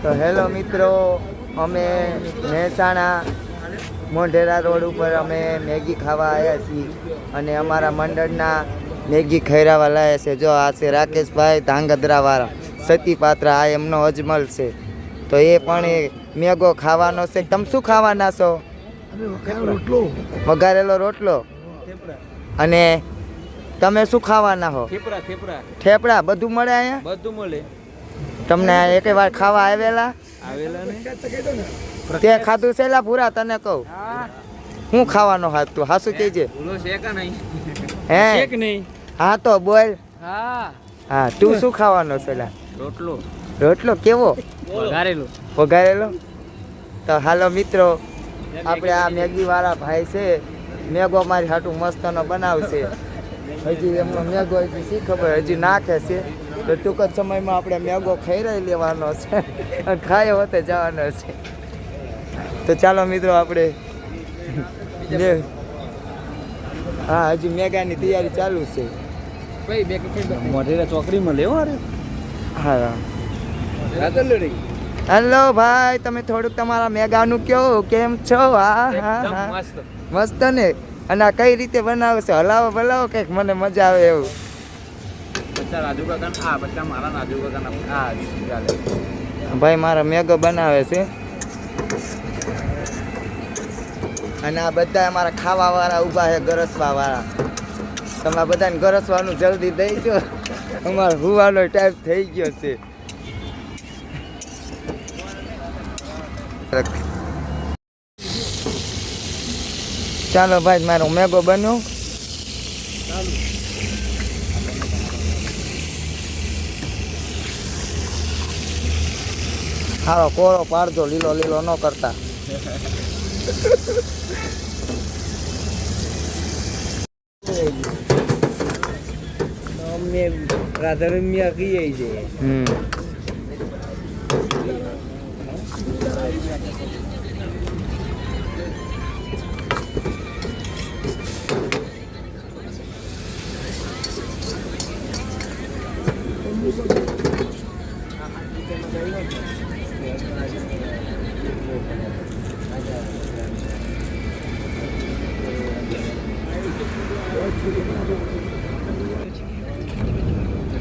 તો હેલો મિત્રો, અમે મહેસાણા મોઢેરા રોડ ઉપર અમે મેગી ખાવા આવ્યા છીએ અને અમારા મંડળના મેગી ખૈરાવા લાયા છે. જો આ છે રાકેશભાઈ ધાંગધ્રાવાળા, સતીપાત્રા, આ એમનો અજમલ છે. તો એ પણ એ મેગો ખાવાનો છે. તમે શું ખાવાના છો? વઘારેલો રોટલો. અને તમે શું ખાવાના હો? થેપડા. બધું મળે અહીંયા? બધું મળે. તમને એક વાર ખાવા આવેલા તે ખાધું છે લા પૂરા? તને કહું હું ખાવાનો હાથ તું હાસુ કહેજે. હે હા તો બોલ. હા તું શું ખાવાનો છે લા? રોટલો કેવો? વઘારેલો. તો હાલો મિત્રો, આપણે આ મેગી વાળા ભાઈ છે, મેગો મારી હાટું મસ્તનો બનાવશે. હજી એમનો મેગો હજી શી ખબર હજી નાખે છે. તો ટૂંક જ સમયમાં આપણે મેગો ખાઈ લેવાનો છે અને ખાયો હોતે જવાનો છે. તો ચાલો મિત્રો આપણે હા હજી મેગાની તૈયારી ચાલુ છે. મોઢેરા ચોકડીમાં લેવો. હા હેલો ભાઈ, તમે થોડુંક તમારા મેગાનું કહો કેમ છો? હા હા હા મસ્ત ને. અને આ કઈ રીતે બનાવે છે? હલાવો બલાવો કંઈક મને મજા આવે એવું. ભાઈ મારા મેગો બનાવે છે અને આ બધા અમારા ખાવા વાળા ઊભા છે, ગરસવા વાળા. તમે બધાને ગરસવાનું જલ્દી દઈ દો, અમારો હુવાનો ટાઈમ થઈ ગયો છે. ચાલો ભાઈ, મારો મેગો બન્યો. હારો કોરો પાડજો, લીલો લીલો ન કરતા. અમે રાધારમ્યા કહીએ છીએ.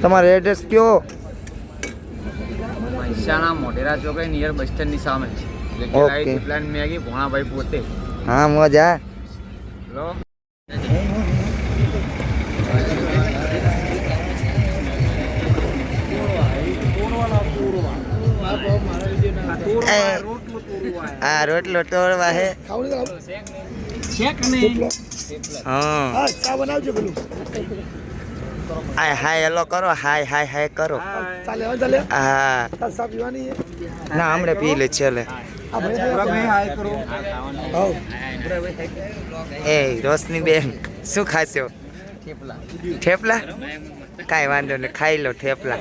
તમારો એડ્રેસ કયો? મહેસાણા મોઢેરા ચોકડી નિયર બસ સ્ટેન્ડ ની સામે છે. મેગી ભોણાભાઈ પોતે. હા મજા. આ રોટલો તોડવા હે. હા હાય હેલો કરો. હાય કરો. હા ના હમણાં પી લે છેલ્લે. એ રોશની બેન શું ખાશો? થેપલા. કાંઈ વાંધો નહીં, ખાઈ લો થેપલા.